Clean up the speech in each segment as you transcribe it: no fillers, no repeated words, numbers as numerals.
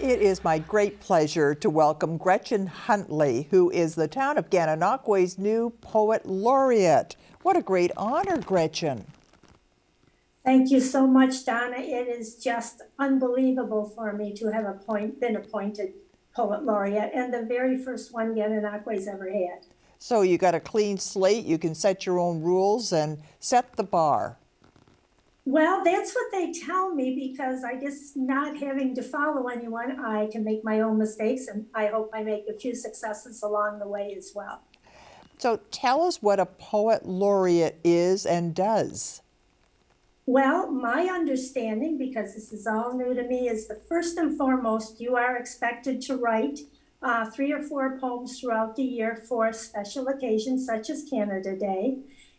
It is my great pleasure to welcome Gretchen Huntley, who is the Town of Gananoque's new Poet Laureate. What a great honor, Gretchen. Thank you so much, Donna. It is just unbelievable for me to have been appointed Poet Laureate, and the very first one Gananoque's ever had. So you got a clean slate, you can set your own rules and set the bar. Well, that's what they tell me, because I guess not having to follow anyone, I can make my own mistakes, and I hope I make a few successes along the way as well. So tell us what a Poet Laureate is and does. Well, my understanding, because this is all new to me, is that first and foremost, you are expected to write 3 or 4 poems throughout the year for special occasions such as Canada Day.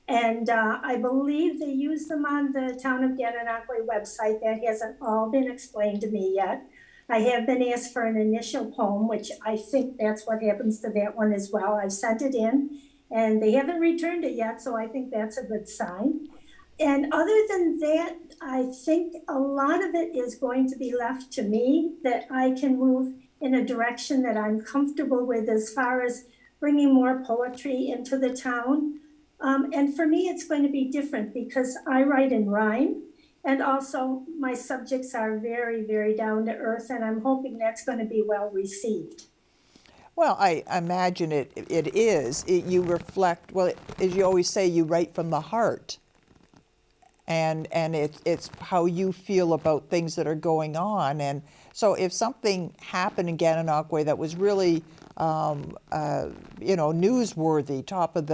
And I believe they use them on the Town of Gananoque website. That hasn't all been explained to me yet. I have been asked for an initial poem, which I think that's what happens to that one as well. I've sent it in, and they haven't returned it yet, so I think that's a good sign. And other than that, I think a lot of it is going to be left to me, that I can move in a direction that I'm comfortable with as far as bringing more poetry into the town. And for me, it's going to be different because I write in rhyme, and also my subjects are very, very down to earth, and I'm hoping that's going to be well received. Well, I imagine it is. You reflect, well, as you always say, you write from the heart. And it's how you feel about things that are going on. And so if something happened in Gananoque that was really, newsworthy, top of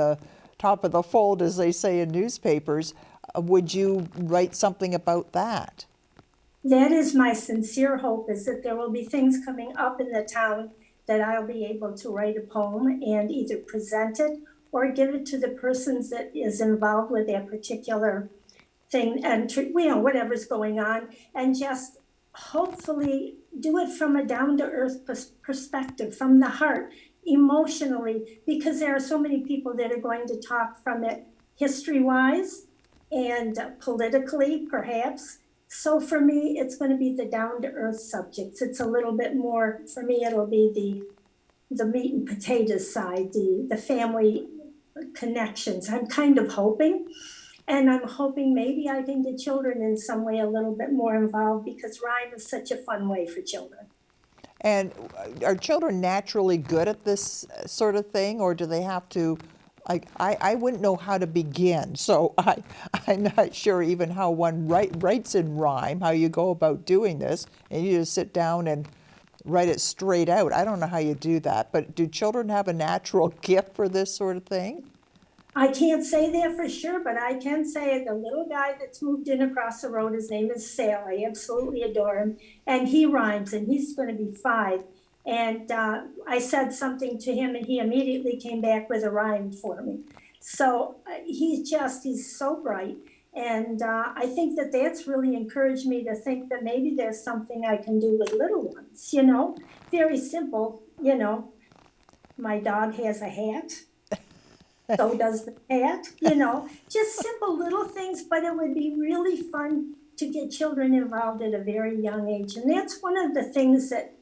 the fold, as they say in newspapers, would you write something about that? That is my sincere hope, is that there will be things coming up in the town that I'll be able to write a poem and either present it or give it to the persons that is involved with that particular thing, and whatever's going on, and just hopefully do it from a down-to-earth perspective, from the heart, emotionally, because there are so many people that are going to talk from it history-wise and politically, perhaps. So for me, it's going to be the down-to-earth subjects. It's a little bit more, for me, it'll be the meat and potatoes side, the family connections. I'm kind of hoping. And I'm hoping maybe I can get children in some way a little bit more involved, because rhyme is such a fun way for children. And are children naturally good at this sort of thing, or do they have to, I wouldn't know how to begin, so I'm not sure even how one writes in rhyme, how you go about doing this, and you just sit down and write it straight out. I don't know how you do that, but do children have a natural gift for this sort of thing? I can't say that for sure, but I can say the little guy that's moved in across the road, his name is Sal. I absolutely adore him. And he rhymes, and he's going to be 5. And I said something to him, and he immediately came back with a rhyme for me. So he's so bright. And I think that that's really encouraged me to think that maybe there's something I can do with little ones, very simple, my dog has a hat. So does the cat, just simple little things, but it would be really fun to get children involved at a very young age. And that's one of the things that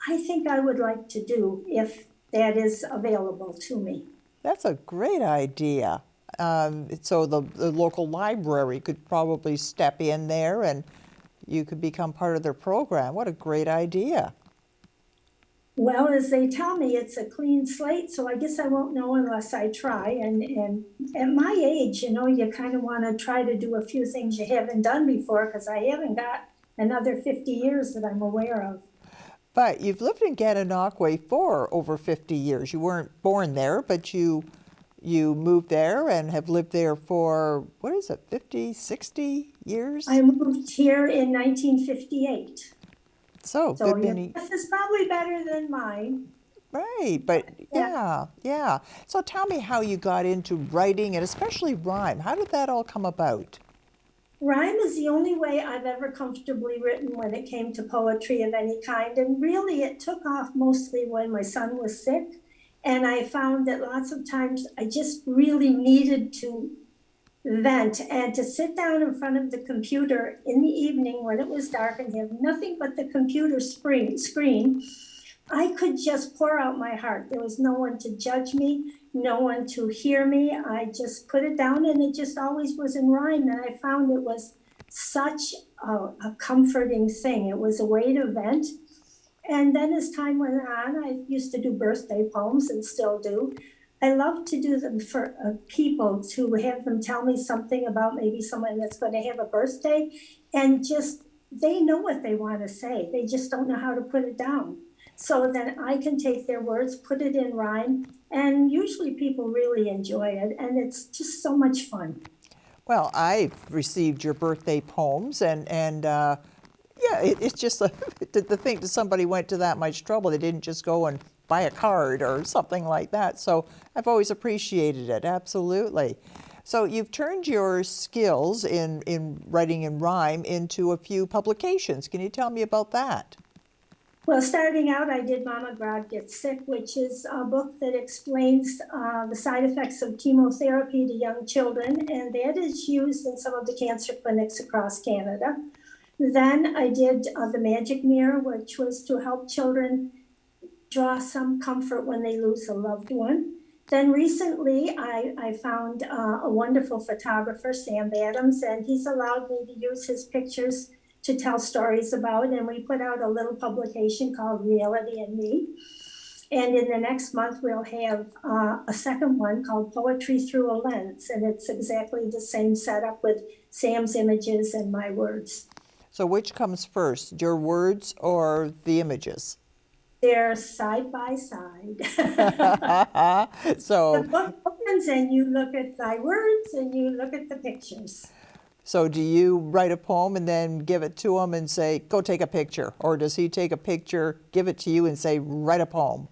I think I would like to do if that is available to me. That's a great idea. So the local library could probably step in there and you could become part of their program. What a great idea. Well, as they tell me, it's a clean slate, so I guess I won't know unless I try. And at my age, you kind of want to try to do a few things you haven't done before, because I haven't got another 50 years that I'm aware of. But you've lived in Gananoque for over 50 years. You weren't born there, but you moved there and have lived there for, 50, 60 years? I moved here in 1958. So your good many. guess is probably better than mine. Right, but yeah. So tell me how you got into writing, and especially rhyme. How did that all come about? Rhyme is the only way I've ever comfortably written when it came to poetry of any kind. And really, it took off mostly when my son was sick. And I found that lots of times I just really needed to vent, and to sit down in front of the computer in the evening when it was dark and have nothing but the computer screen, I could just pour out my heart. There was no one to judge me, no one to hear me. I just put it down, and it just always was in rhyme, and I found it was such a comforting thing. It was a way to vent. And then as time went on, I used to do birthday poems and still do. I love to do them for people, to have them tell me something about maybe someone that's going to have a birthday, and just, they know what they want to say. They just don't know how to put it down. So then I can take their words, put it in rhyme, and usually people really enjoy it, and it's just so much fun. Well, I've received your birthday poems, and yeah, it's just to think that somebody went to that much trouble. They didn't just go and buy a card or something like that. So I've always appreciated it, absolutely. So you've turned your skills in writing in rhyme into a few publications. Can you tell me about that? Well, starting out, I did Mama God Gets Sick, which is a book that explains the side effects of chemotherapy to young children, and that is used in some of the cancer clinics across Canada. Then I did The Magic Mirror, which was to help children draw some comfort when they lose a loved one. Then recently, I found a wonderful photographer, Sam Adams, and he's allowed me to use his pictures to tell stories about, and we put out a little publication called Reality and Me. And in the next month, we'll have a second one called Poetry Through a Lens, and it's exactly the same setup with Sam's images and my words. So which comes first, your words or the images? They're side by side. So the book opens and you look at thy words and you look at the pictures. So do you write a poem and then give it to him and say, go take a picture? Or does he take a picture, give it to you and say, write a poem?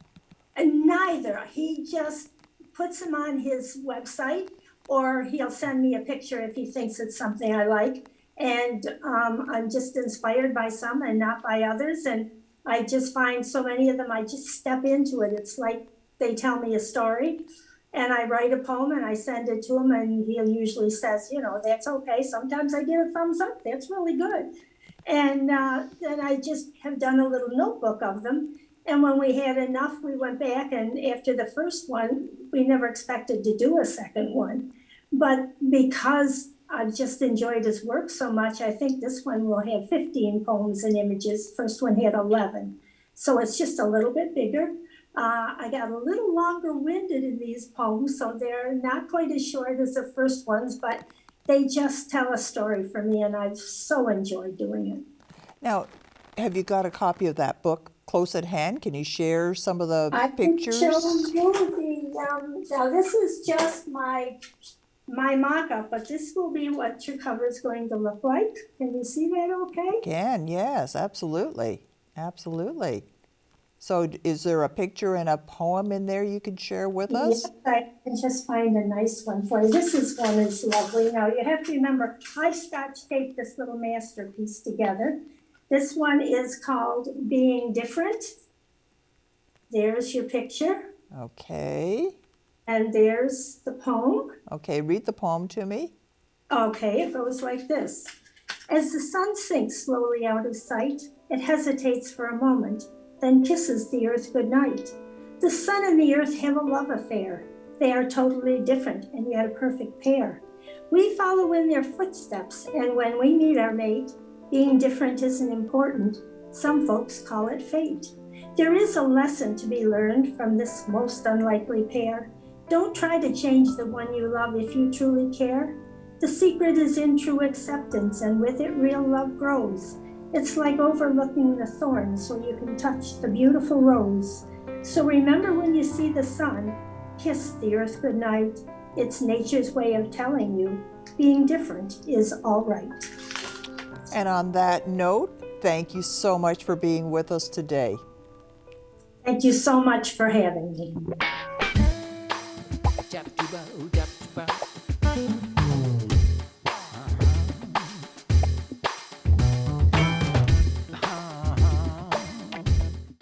And neither. He just puts them on his website, or he'll send me a picture if he thinks it's something I like. And I'm just inspired by some and not by others. And I just find so many of them, I just step into it. It's like they tell me a story. And I write a poem and I send it to him, and he usually says, you know, that's okay. Sometimes I get a thumbs up. That's really good. And then I just have done a little notebook of them. And when we had enough, we went back, and after the first one, we never expected to do a second one. But because I've just enjoyed his work so much, I think this one will have 15 poems and images. First one had 11. So it's just a little bit bigger. I got a little longer winded in these poems, so they're not quite as short as the first ones, but they just tell a story for me, and I've so enjoyed doing it. Now, have you got a copy of that book close at hand? Can you share some of the pictures? I can show you the, now this is just my mock-up, but this will be what your cover is going to look like. Can you see that okay? Can, yes, absolutely, absolutely. So is there a picture and a poem in there you can share with us? Yes, I can just find a nice one for you. This is one that's lovely. Now you have to remember, I Scotch taped this little masterpiece together. This one is called Being Different. There's your picture. Okay. And there's the poem. Okay, read the poem to me. Okay, it goes like this. As the sun sinks slowly out of sight, it hesitates for a moment, then kisses the earth goodnight. The sun and the earth have a love affair. They are totally different and yet a perfect pair. We follow in their footsteps, and when we meet our mate, being different isn't important. Some folks call it fate. There is a lesson to be learned from this most unlikely pair. Don't try to change the one you love if you truly care. The secret is in true acceptance, and with it real love grows. It's like overlooking the thorn so you can touch the beautiful rose. So remember, when you see the sun, kiss the earth goodnight. It's nature's way of telling you being different is all right. And on that note, thank you so much for being with us today. Thank you so much for having me.